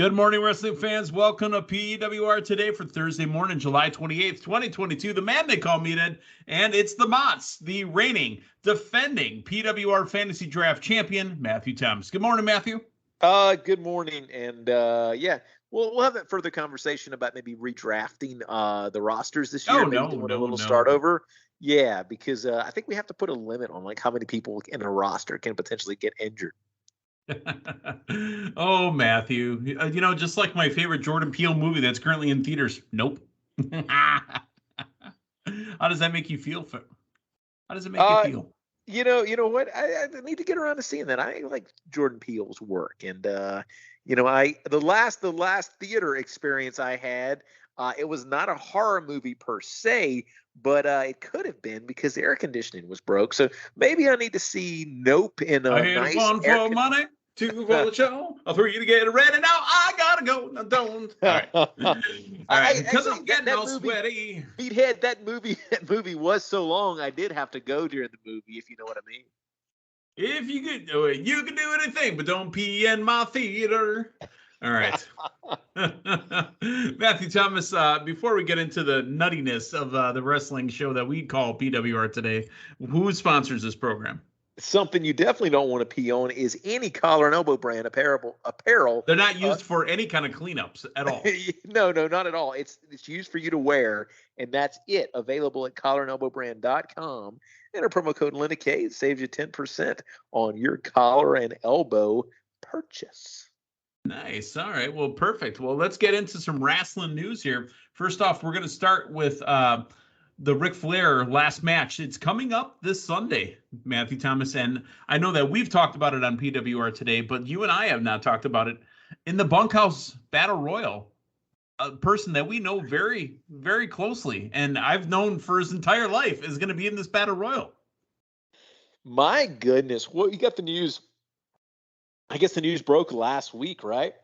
Good morning, wrestling fans. Welcome to PWR Today for Thursday morning, July 28th, 2022. The man they call Meathead, and it's the Mott's, the reigning, defending PWR Fantasy Draft champion, Matthew Thomas. Good morning, Matthew. Good morning, and we'll have that further conversation about maybe redrafting the rosters this year. Start over. Yeah, because I think we have to put a limit on like how many people in a roster can potentially get injured. Oh, Matthew, just like my favorite Jordan Peele movie that's currently in theaters. Nope. How does that make you feel? How does it make you feel? You know what? I need to get around to seeing that. I like Jordan Peele's work, and the last theater experience I had, it was not a horror movie per se, but it could have been because the air conditioning was broke. So maybe I need to see Nope in a nice one for money. Two for the show, I'll throw you to get ready. Now I gotta go. Now don't. All right. All right. Because I'm getting all sweaty. Meathead, that movie was so long. I did have to go during the movie, if you know what I mean. If you could do it, you can do anything, but don't pee in my theater. All right. Matthew Thomas, before we get into the nuttiness of the wrestling show that we call PWR Today, who sponsors this program? Something you definitely don't want to pee on is any collar and elbow brand apparel. They're not used for any kind of cleanups at all. No, not at all. It's used for you to wear, and that's it. Available at collarandelbowbrand.com. Enter promo code LINDAK. It saves you 10% on your collar and elbow purchase. Nice. All right. Well, perfect. Well, let's get into some wrestling news here. First off, we're going to start with the Ric Flair last match. It's coming up this Sunday, Matthew Thomas, and I know that we've talked about it on PWR Today, but you and I have not talked about it. In the Bunkhouse Battle Royal, a person that we know very, very closely, and I've known for his entire life, is going to be in this Battle Royal. My goodness. Well, you got the news. I guess the news broke last week, right?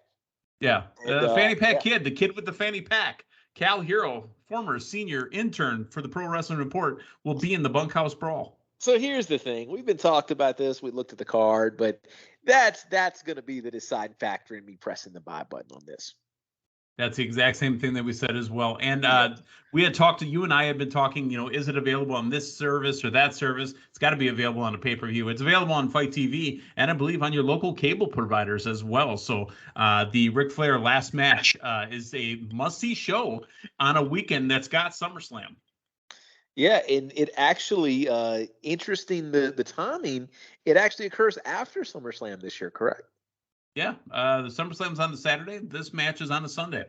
Yeah. The fanny pack kid, the kid with the fanny pack. Cal Hero, former senior intern for the Pro Wrestling Report, will be in the Bunkhouse Brawl. So here's the thing. We've been talked about this. We looked at the card, but that's going to be the deciding factor in me pressing the buy button on this. That's the exact same thing that we said as well. And we had talked to you and I had been talking, is it available on this service or that service? It's got to be available on a pay-per-view. It's available on Fight TV and I believe on your local cable providers as well. So the Ric Flair last match is a must-see show on a weekend that's got SummerSlam. Yeah, and it actually, interesting the timing, it actually occurs after SummerSlam this year, correct? Yeah, the SummerSlam's on the Saturday. This match is on a Sunday.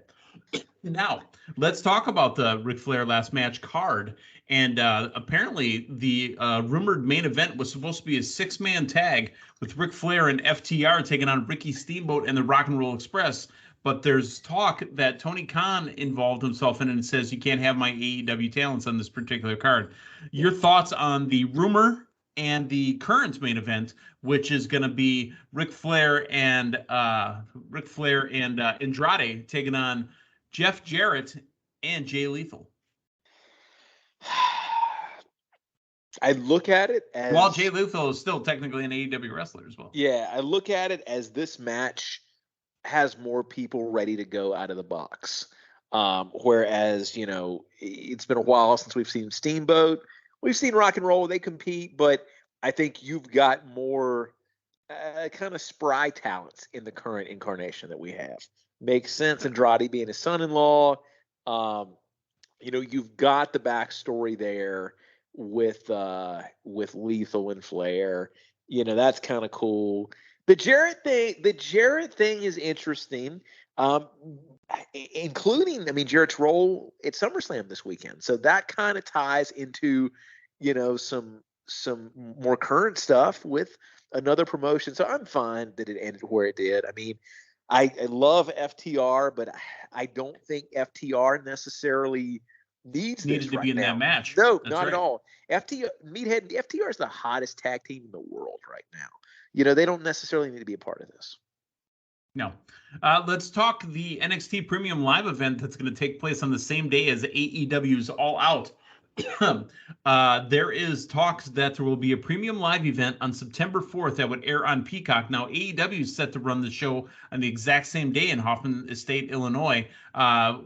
Now, let's talk about the Ric Flair last match card. And apparently, the rumored main event was supposed to be a 6-man tag with Ric Flair and FTR taking on Ricky Steamboat and the Rock and Roll Express. But there's talk that Tony Khan involved himself in it and says you can't have my AEW talents on this particular card. Your thoughts on the rumor and the current main event, which is going to be Ric Flair and Andrade taking on Jeff Jarrett and Jay Lethal. I look at it as, while Jay Lethal is still technically an AEW wrestler as well. Yeah, I look at it as this match has more people ready to go out of the box. Whereas, it's been a while since we've seen Steamboat. We've seen Rock and Roll, they compete, but I think you've got more kind of spry talents in the current incarnation that we have. Makes sense, Andrade being his son-in-law. You've got the backstory there with Lethal and Flair. That's kind of cool. The Jarrett thing is interesting. Including, Jarrett's role at SummerSlam this weekend. So that kind of ties into, some more current stuff with another promotion. So I'm fine that it ended where it did. I love FTR, but I don't think FTR necessarily needed to be in that match. No, that's not at all. FTR is the hottest tag team in the world right now. They don't necessarily need to be a part of this. No. Let's talk the NXT Premium Live event that's going to take place on the same day as AEW's All Out. There is talks that there will be a premium live event on September 4th that would air on Peacock. Now, AEW is set to run the show on the exact same day in Hoffman Estate, Illinois,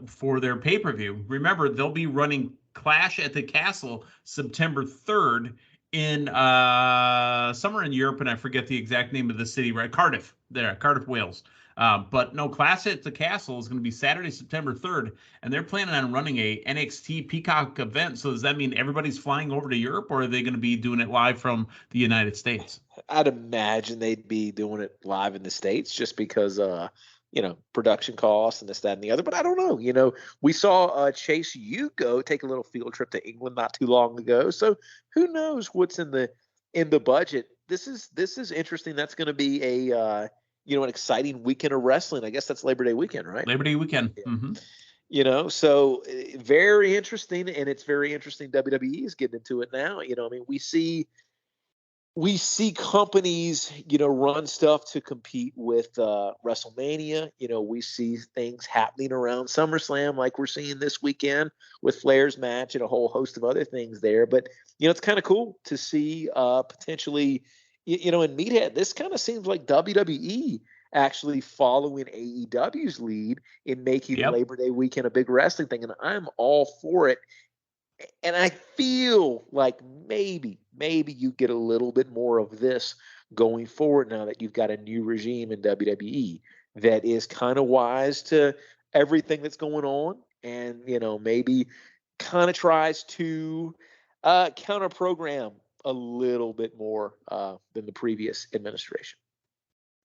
for their pay-per-view. Remember, they'll be running Clash at the Castle September 3rd in somewhere in Europe, and I forget the exact name of the city, right? Cardiff, Wales. But no, Clash at the Castle is going to be Saturday, September 3rd, and they're planning on running a NXT Peacock event. So does that mean everybody's flying over to Europe, or are they going to be doing it live from the United States? I'd imagine they'd be doing it live in the States just because, production costs and this, that, and the other. But I don't know. We saw Chase Ugo take a little field trip to England not too long ago. So who knows what's in the budget? This is interesting. That's going to be an exciting weekend of wrestling. I guess that's Labor Day weekend, right? Labor Day weekend. Yeah. Mm-hmm. So very interesting, and it's very interesting WWE is getting into it now. We see companies, run stuff to compete with WrestleMania. We see things happening around SummerSlam like we're seeing this weekend with Flair's match and a whole host of other things there. But, it's kind of cool to see potentially, in Meathead, this kind of seems like WWE actually following AEW's lead in making Labor Day weekend a big wrestling thing. And I'm all for it. And I feel like maybe you get a little bit more of this going forward now that you've got a new regime in WWE that is kind of wise to everything that's going on and, maybe kind of tries to counter program a little bit more than the previous administration.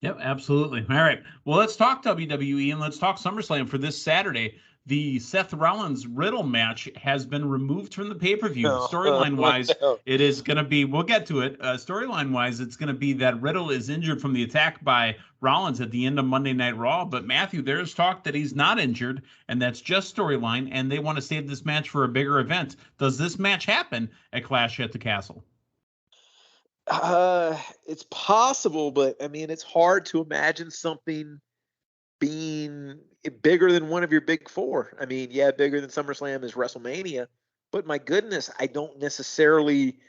Yep, absolutely. All right. Well, let's talk WWE and let's talk SummerSlam for this Saturday. The Seth Rollins Riddle match has been removed from the pay-per-view. Storyline-wise, it is going to be, we'll get to it. Storyline-wise, it's going to be that Riddle is injured from the attack by Rollins at the end of Monday Night Raw. But Matthew, there's talk that he's not injured, and that's just storyline, and they want to save this match for a bigger event. Does this match happen at Clash at the Castle? It's possible, but it's hard to imagine something being bigger than one of your big four. Bigger than SummerSlam is WrestleMania, but my goodness, I don't necessarily,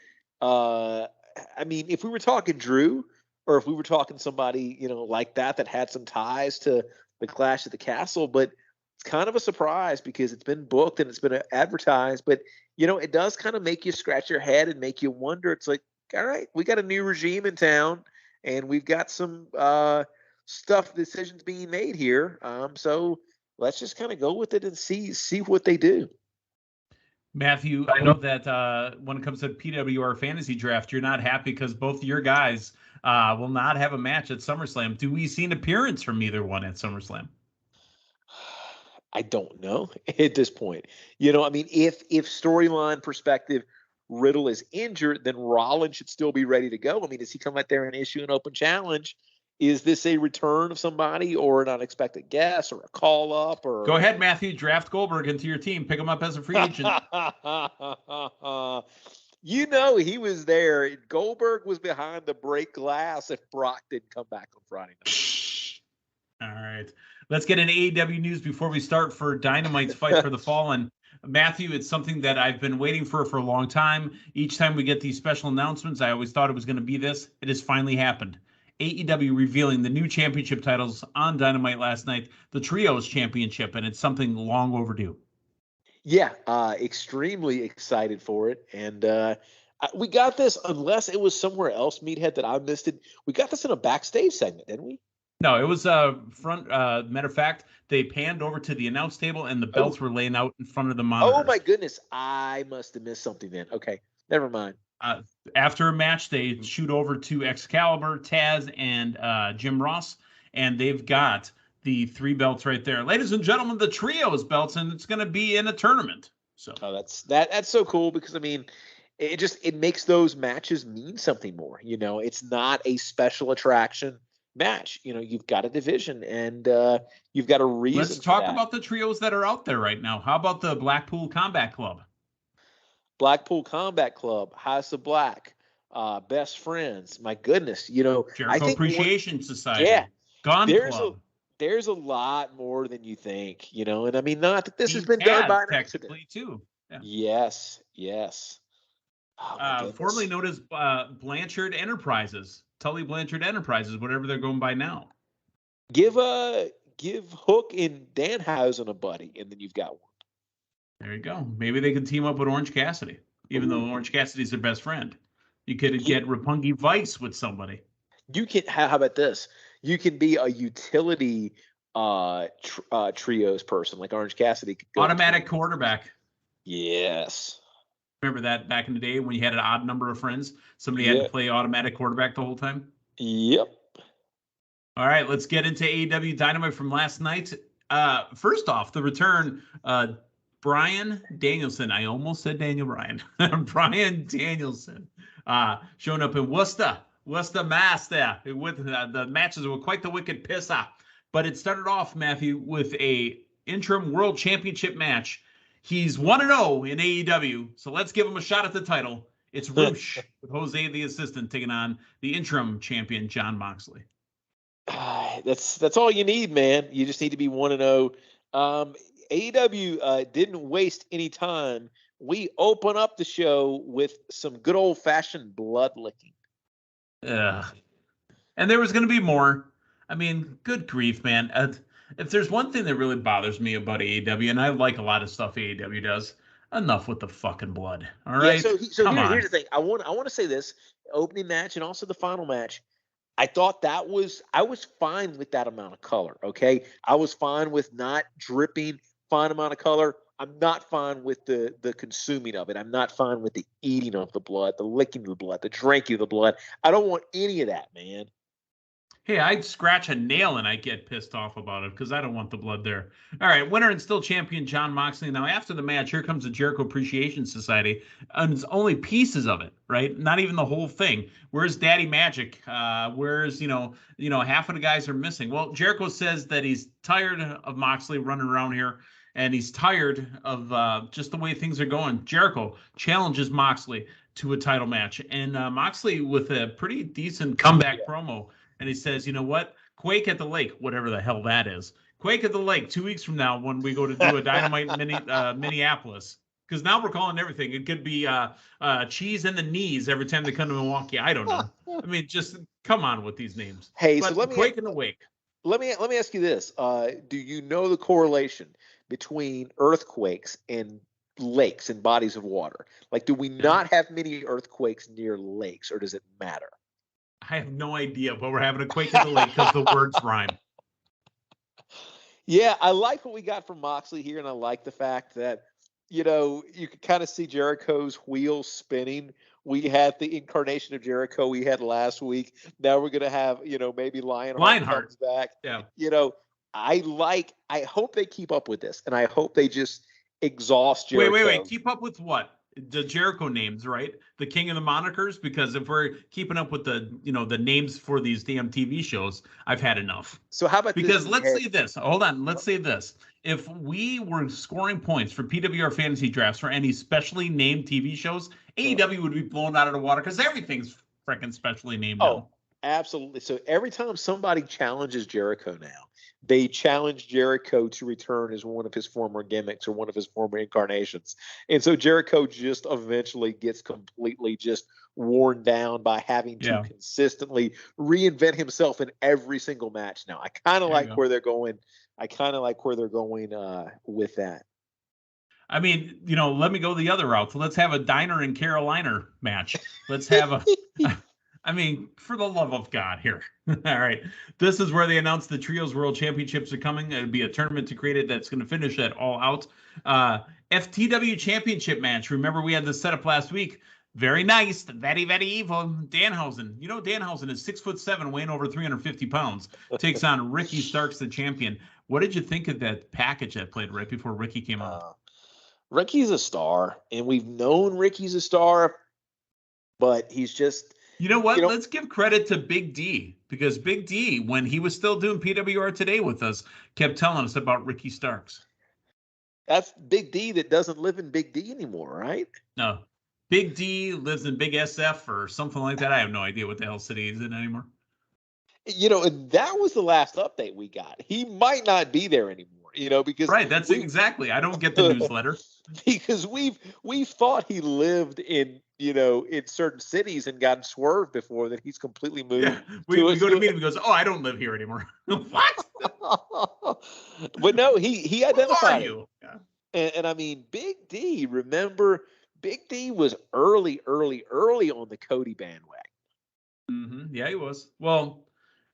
if we were talking Drew or if we were talking somebody, like that had some ties to the Clash at the Castle, but it's kind of a surprise because it's been booked and it's been advertised, but it does kind of make you scratch your head and make you wonder. It's like, all right, we got a new regime in town and we've got some, decisions being made here. So let's just kind of go with it and see what they do. Matthew, I know that when it comes to PWR fantasy draft, you're not happy because both your guys will not have a match at SummerSlam. Do we see an appearance from either one at SummerSlam? I don't know at this point. If storyline perspective, Riddle is injured, then Rollins should still be ready to go. Does he come out there and issue an open challenge? Is this a return of somebody or an unexpected guest or a call up? Or go ahead, Matthew. Draft Goldberg into your team. Pick him up as a free agent. He was there. Goldberg was behind the break glass if Brock didn't come back on Friday night. All right. Let's get into AEW news before we start for Dynamite's Fight for the Fallen. Matthew, it's something that I've been waiting for a long time. Each time we get these special announcements, I always thought it was going to be this. It has finally happened. AEW revealing the new championship titles on Dynamite last night, the Trios Championship, and it's something long overdue. Yeah, extremely excited for it. And we got this, unless it was somewhere else, Meathead, that I missed it. We got this in a backstage segment, didn't we? No, it was front. Matter of fact, they panned over to the announce table and the belts were laying out in front of the monitor. Oh, my goodness. I must have missed something then. Okay, never mind. After a match, they shoot over to Excalibur, Taz, and Jim Ross, and they've got the 3 belts right there. Ladies and gentlemen, the Trios belts, and it's going to be in a tournament. So that's so cool because, it makes those matches mean something more. It's not a special attraction match. You've got a division and you've got a reason. Let's talk about the trios that are out there right now. How about the Blackpool Combat Club? Blackpool Combat Club, House of Black, Best Friends. My goodness, Jericho Appreciation Society. Yeah, Gun Club. There's a lot more than you think, and not that this has been done by an accident. Too. Yeah. Yes. Oh, my goodness. Formerly known as Blanchard Enterprises, Tully Blanchard Enterprises, whatever they're going by now. Give Hook and Danhausen a buddy, and then you've got one. There you go. Maybe they could team up with Orange Cassidy, even though Orange Cassidy's their best friend. You could get Roppongi Vice with somebody. You can. How about this? You can be a utility trios person, like Orange Cassidy. Could go Automatic quarterback. Yes. Remember that back in the day when you had an odd number of friends? Somebody had to play automatic quarterback the whole time? Yep. All right, let's get into AEW Dynamite from last night. First off, the return, Bryan Danielson. I almost said Daniel Bryan. Bryan Danielson showing up in Worcester, Mass there. With the matches were quite the wicked pisser. But it started off, Matthew, with a interim world championship match. He's 1-0 in AEW, so let's give him a shot at the title. It's Roosh with Jose the assistant taking on the interim champion, Jon Moxley. That's all you need, man. You just need to be 1-0. AEW didn't waste any time. We open up the show with some good old-fashioned blood licking. And there was going to be more. I mean, good grief, man. If there's one thing that really bothers me about AEW, and I like a lot of stuff AEW does, enough with the fucking blood. All right. Yeah, so here's the thing. I want to say this: opening match and also the final match. I thought I was fine with that amount of color. Okay, I was fine with not dripping. Fine amount of color. I'm not fine with the consuming of it. I'm not fine with the eating of the blood, the licking of the blood, the drinking of the blood. I don't want any of that, man. Hey, I'd scratch a nail and I get pissed off about it because I don't want the blood there. All right, winner and still champion Jon Moxley. Now, after the match, here comes the Jericho Appreciation Society, and it's only pieces of it, right? Not even the whole thing. Where's Daddy Magic? Where's half of the guys are missing? Well, Jericho says that he's tired of Moxley running around here, and he's tired of just the way things are going. Jericho challenges Moxley to a title match, and Moxley with a pretty decent comeback promo. And he says, you know what? Quake at the Lake, whatever the hell that is. Quake at the Lake 2 weeks from now when we go to do a Dynamite in Minneapolis. Because now we're calling everything. It could be cheese and the knees every time they come to Milwaukee. I don't know. I mean, just come on with these names. Hey, but so let me Quake in the Wake. Let me ask you this: do you know the correlation between earthquakes and lakes and bodies of water? Like, do we not have many earthquakes near lakes, or does it matter? I have no idea, but we're having a Quake at the Lake because the words rhyme. Yeah, I like what we got from Moxley here, and I like the fact that, you could kind of see Jericho's wheels spinning. We had the incarnation of Jericho we had last week. Now we're going to have, maybe Lionheart comes back. Yeah. I hope they keep up with this, and I hope they just exhaust Jericho. Wait. Keep up with what? The Jericho names, right? The king of the monikers, because if we're keeping up with the names for these damn TV shows, I've had enough. So how about because let's say this. Hold on. Let's say this. If we were scoring points for PWR fantasy drafts for any specially named TV shows, AEW would be blown out of the water because everything's freaking specially named. Oh, absolutely. So every time somebody challenges Jericho now, they challenge Jericho to return as one of his former gimmicks or one of his former incarnations. And so Jericho just eventually gets completely just worn down by having to consistently reinvent himself in every single match now. I kind of like where they're going. With that. I mean, let me go the other route. So let's have a Diner and Carolina match. Let's have I mean, for the love of God here. All right. This is where they announced the Trios World Championships are coming. It'll be a tournament to create it that's going to finish at All Out. FTW Championship match. Remember, we had this set up last week. Very nice. Very, very evil. Danhausen. Danhausen is 6'7", weighing over 350 pounds. Takes on Ricky Starks, the champion. What did you think of that package that played right before Ricky came out? Ricky's a star, and we've known Ricky's a star, but he's just... You know what? Let's give credit to Big D, because Big D, when he was still doing PWR Today with us, kept telling us about Ricky Starks. That's Big D that doesn't live in Big D anymore, right? No. Big D lives in Big SF or something like that. I have no idea what the hell city he's in anymore. And that was the last update we got. He might not be there anymore. because right. That's exactly. I don't get the newsletter because we've thought he lived in in certain cities and gotten swerved before, that he's completely moved. Yeah, we go to meet him. He goes, "Oh, I don't live here anymore." What? But no, he identified. Who are you? Yeah. And I mean, Big D. Remember, Big D was early on the Cody bandwagon. Mm-hmm. Yeah, he was. Well,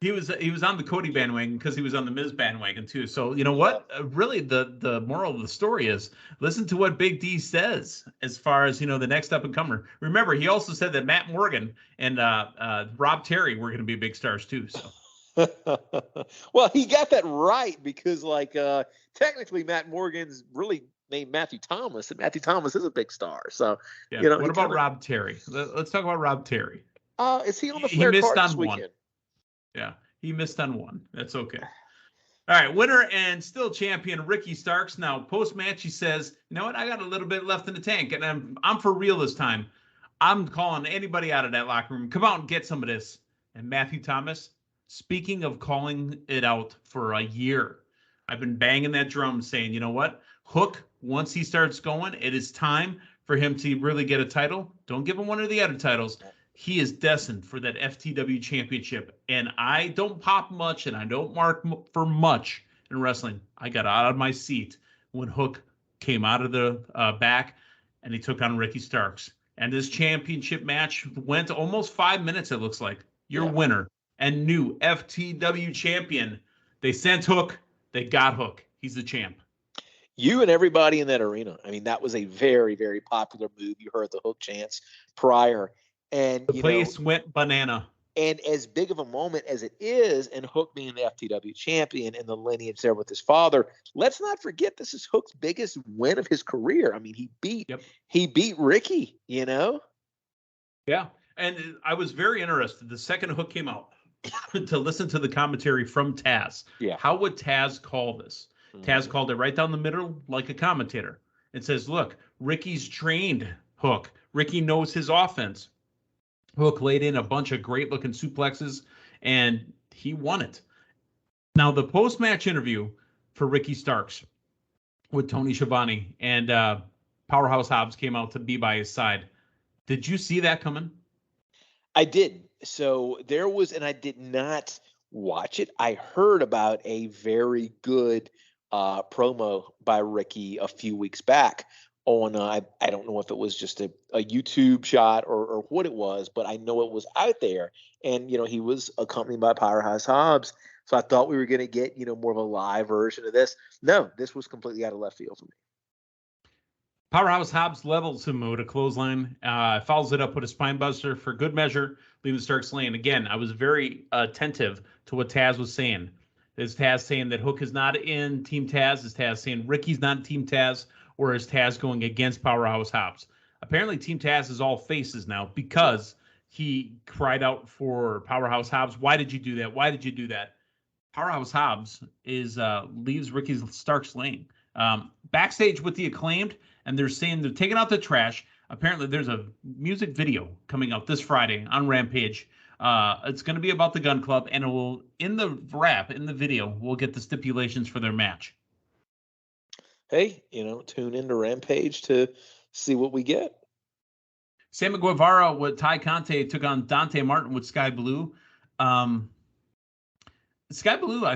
he was on the Cody bandwagon because he was on the Miz bandwagon too. So you know what? Really, the moral of the story is listen to what Big D says as far as the next up and comer. Remember, he also said that Matt Morgan and Rob Terry were going to be big stars too. So. Well, he got that right because, technically, Matt Morgan's really named Matthew Thomas, and Matthew Thomas is a big star. So, yeah. What about Rob Terry? Let's talk about Rob Terry. Is he on the Flair card this weekend? One. Yeah, he missed on one. That's okay. All right, winner and still champion Ricky Starks. Now, post-match, he says, "You know what? I got a little bit left in the tank, and I'm for real this time. I'm calling anybody out of that locker room. Come out and get some of this." And Matthew Thomas, speaking of calling it out for a year, I've been banging that drum saying, you know what? Hook, once he starts going, it is time for him to really get a title. Don't give him one of the other titles. He is destined for that FTW championship. And I don't pop much and I don't mark for much in wrestling. I got out of my seat when Hook came out of the back and he took on Ricky Starks. And this championship match went almost 5 minutes, it looks like. Your winner and new FTW champion. They sent Hook. They got Hook. He's the champ. You and everybody in that arena. I mean, that was a very, very popular move. You heard the Hook chants prior. And the place went banana. And as big of a moment as it is, and Hook being the FTW champion and the lineage there with his father, let's not forget this is Hook's biggest win of his career. I mean, he beat Ricky, Yeah. And I was very interested. The second Hook came out to listen to the commentary from Taz. Yeah. How would Taz call this? Mm-hmm. Taz called it right down the middle like a commentator. It says, look, Ricky's trained Hook. Ricky knows his offense. Hook laid in a bunch of great-looking suplexes, and he won it. Now, the post-match interview for Ricky Starks with Tony Schiavone and Powerhouse Hobbs came out to be by his side. Did you see that coming? I did. So there was, and I did not watch it. I heard about a very good promo by Ricky a few weeks back on, I don't know if it was just a YouTube shot or what it was, but I know it was out there. And, he was accompanied by Powerhouse Hobbs. So I thought we were going to get, more of a live version of this. No, this was completely out of left field for me. Powerhouse Hobbs levels him with a clothesline, follows it up with a spine buster for good measure, leaving Starks laying. Again, I was very attentive to what Taz was saying. Is Taz saying that Hook is not in Team Taz? Is Taz saying Ricky's not in Team Taz? Or is Taz going against Powerhouse Hobbs? Apparently, Team Taz is all faces now because he cried out for Powerhouse Hobbs. Why did you do that? Why did you do that? Powerhouse Hobbs leaves Ricky Starks laying. Backstage with the Acclaimed, and they're saying they're taking out the trash. Apparently, there's a music video coming out this Friday on Rampage. It's going to be about the Gun Club, and it will, in the video, we'll get the stipulations for their match. Hey, tune into Rampage to see what we get. Sammy Guevara with Ty Conte took on Dante Martin with Sky Blue. Sky Blue,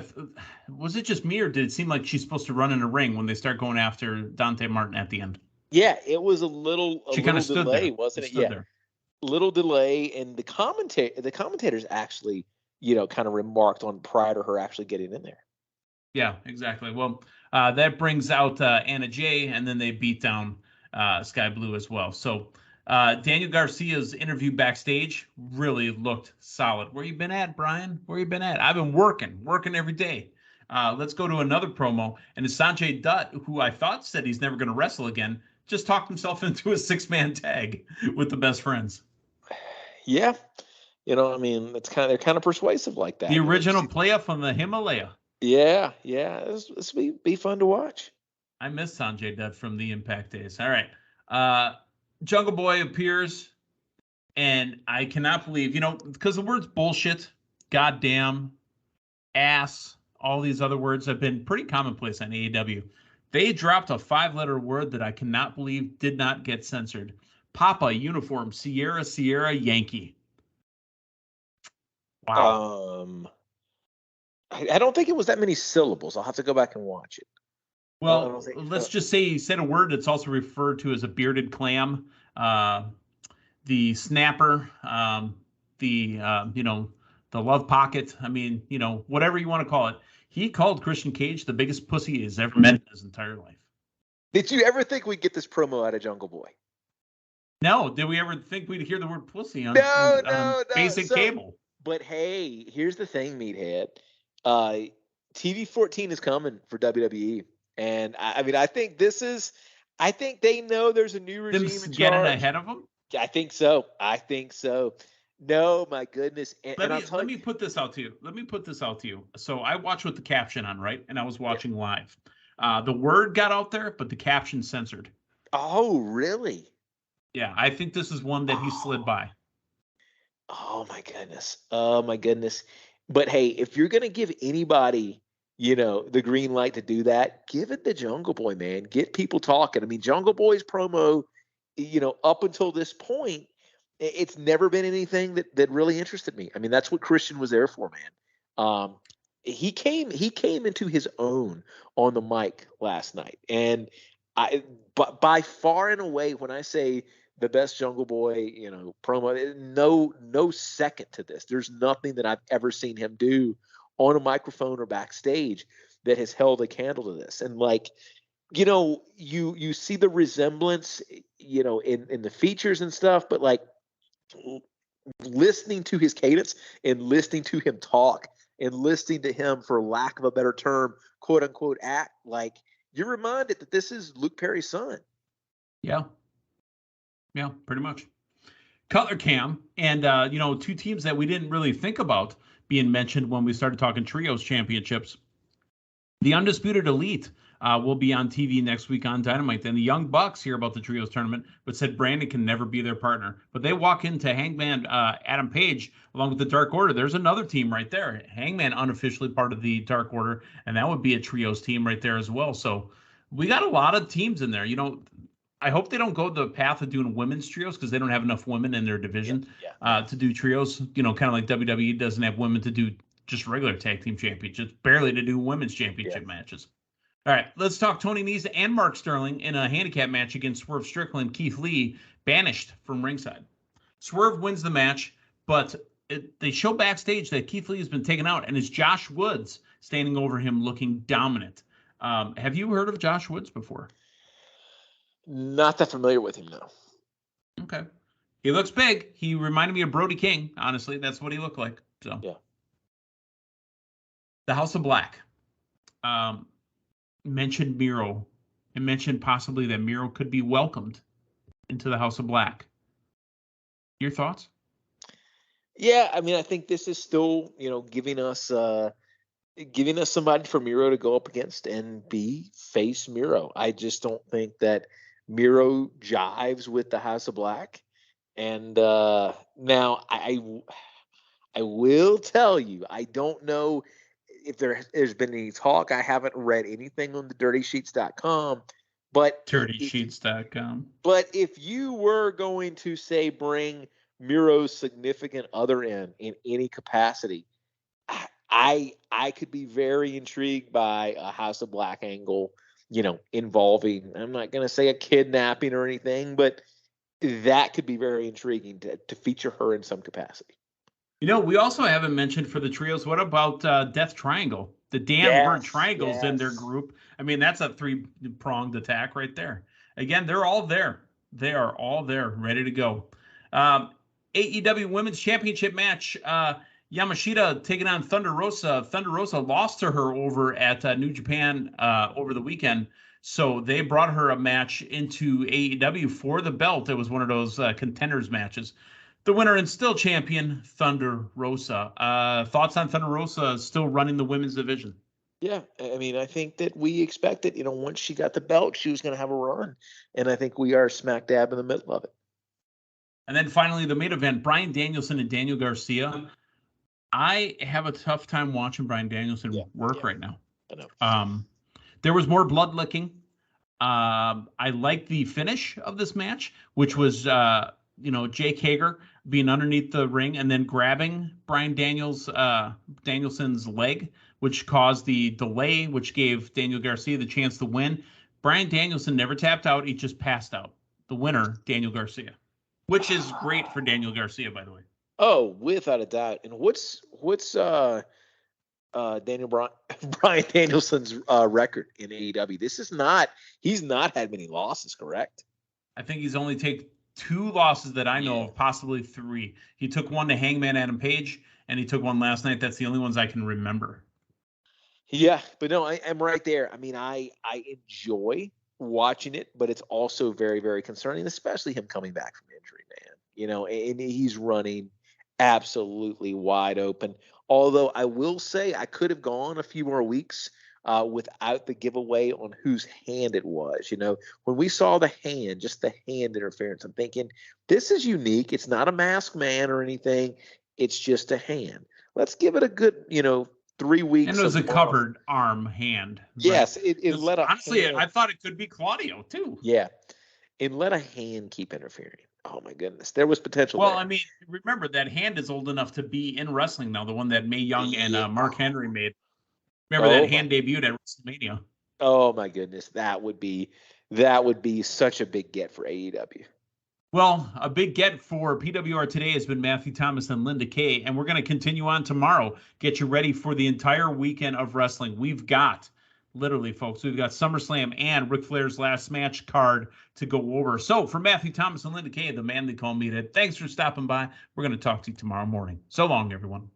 was it just me, or did it seem like she's supposed to run in a ring when they start going after Dante Martin at the end? Yeah, it was a little delay, there. Wasn't it? Yeah, little delay, and the commentators actually, kind of remarked on prior to her actually getting in there. Yeah, exactly. Well, that brings out Anna Jay, and then they beat down Sky Blue as well. So Daniel Garcia's interview backstage really looked solid. Where you been at, Brian? Where you been at? I've been working every day. Let's go to another promo. And it's Sanjay Dutt, who I thought said he's never going to wrestle again, just talked himself into a 6-man tag with the Best Friends. Yeah. They're kind of persuasive like that. The original player from the Himalaya. Yeah. This will be fun to watch. I miss Sanjay Dutt from the Impact days. All right. Jungle Boy appears, and I cannot believe, because the words bullshit, goddamn, ass, all these other words have been pretty commonplace on AEW. They dropped a 5-letter word that I cannot believe did not get censored. Papa, uniform, Sierra, Sierra, Yankee. Wow. I don't think it was that many syllables. I'll have to go back and watch it. Well, let's just say he said a word that's also referred to as a bearded clam, the snapper, the love pocket. I mean, whatever you want to call it. He called Christian Cage the biggest pussy he's ever met in his entire life. Did you ever think we'd get this promo out of Jungle Boy? No. Did we ever think we'd hear the word pussy on basic cable? But hey, here's the thing, Meathead. TV 14 is coming for WWE. And I think they know there's a new regime in charge. Get it ahead of them? I think so. No, my goodness. Let me put this out to you. So I watched with the caption on, right? And I was watching live. The word got out there, but the caption censored. Oh, really? Yeah, I think this is one that he slid by. Oh my goodness. But hey, if you're going to give anybody, the green light to do that, give it the Jungle Boy, man. Get people talking. I mean, Jungle Boy's promo, up until this point, it's never been anything that really interested me. I mean, that's what Christian was there for, man. He came into his own on the mic last night. And but by far and away, when I say the best Jungle Boy, promo, no second to this. There's nothing that I've ever seen him do on a microphone or backstage that has held a candle to this. And you see the resemblance, in the features and stuff, but listening to his cadence and listening to him talk and listening to him, for lack of a better term, quote unquote, act, you're reminded that this is Luke Perry's son. Yeah. Yeah, pretty much. Cutler Cam and, two teams that we didn't really think about being mentioned when we started talking trios championships. The Undisputed Elite will be on TV next week on Dynamite. Then the Young Bucks hear about the trios tournament, but said Brandon can never be their partner. But they walk into Hangman Adam Page along with the Dark Order. There's another team right there. Hangman unofficially part of the Dark Order, and that would be a trios team right there as well. So we got a lot of teams in there. I hope they don't go the path of doing women's trios because they don't have enough women in their division to do trios. Kind of like WWE doesn't have women to do just regular tag team championships, barely to do women's championship matches. All right, let's talk Tony Nese and Mark Sterling in a handicap match against Swerve Strickland. Keith Lee banished from ringside. Swerve wins the match, but they show backstage that Keith Lee has been taken out, and it's Josh Woods standing over him looking dominant. Have you heard of Josh Woods before? Not that familiar with him, no. Okay. He looks big. He reminded me of Brody King. Honestly, that's what he looked like. So yeah. The House of Black mentioned Miro and mentioned possibly that Miro could be welcomed into the House of Black. Your thoughts? Yeah, I think this is still, giving us somebody for Miro to go up against and face Miro. I just don't think that Miro jives with the House of Black. And now I will tell you, I don't know if there's been any talk. I haven't read anything on the DirtySheets.com. But DirtySheets.com. But if you were going to say bring Miro's significant other in any capacity, I could be very intrigued by a House of Black angle, involving, I'm not going to say a kidnapping or anything, but that could be very intriguing to feature her in some capacity. We also haven't mentioned for the trios, what about Death Triangle? The damn word triangles in their group. That's a 3-pronged attack right there. Again, they're all there. They are all there, ready to go. AEW Women's Championship match. Yamashita taking on Thunder Rosa. Thunder Rosa lost to her over at New Japan over the weekend. So they brought her a match into AEW for the belt. It was one of those contenders matches. The winner and still champion, Thunder Rosa. Thoughts on Thunder Rosa still running the women's division? Yeah, I think that we expected, once she got the belt, she was going to have a run. And I think we are smack dab in the middle of it. And then finally, the main event, Bryan Danielson and Daniel Garcia. I have a tough time watching Bryan Danielson work right now. I know. There was more blood licking. I like the finish of this match, which was Jake Hager being underneath the ring and then grabbing Danielson's leg, which caused the delay, which gave Daniel Garcia the chance to win. Bryan Danielson never tapped out; he just passed out. The winner, Daniel Garcia, which is great for Daniel Garcia, by the way. Oh, without a doubt. And what's Bryan Danielson's record in AEW? He's not had many losses, correct? I think he's only taken 2 losses that I know of, possibly 3. He took one to Hangman Adam Page, and he took one last night. That's the only ones I can remember. Yeah, but no, I'm right there. I mean, I enjoy watching it, but it's also very, very concerning, especially him coming back from injury, man. And he's running absolutely wide open. Although I will say I could have gone a few more weeks without the giveaway on whose hand it was. When we saw the hand, just the hand interference, I'm thinking, this is unique. It's not a masked man or anything. It's just a hand. Let's give it a good, 3 weeks. And it was a covered arm hand. Yes. It let honestly, I thought it could be Claudio, too. Yeah. And let a hand keep interfering. Oh, my goodness. There was potential Well, there. I mean, remember, that hand is old enough to be in wrestling now, the one that Mae Young and Mark Henry made. Remember that hand debuted at WrestleMania. Oh, my goodness. That would be such a big get for AEW. Well, a big get for PWR Today has been Matthew Thomas and Linda Kay, and we're going to continue on tomorrow. Get you ready for the entire weekend of wrestling. We've got, literally, folks, we've got SummerSlam and Ric Flair's last match card to go over. So for Matthew Thomas and Linda Kay, the man they call Meathead, thanks for stopping by. We're going to talk to you tomorrow morning. So long, everyone.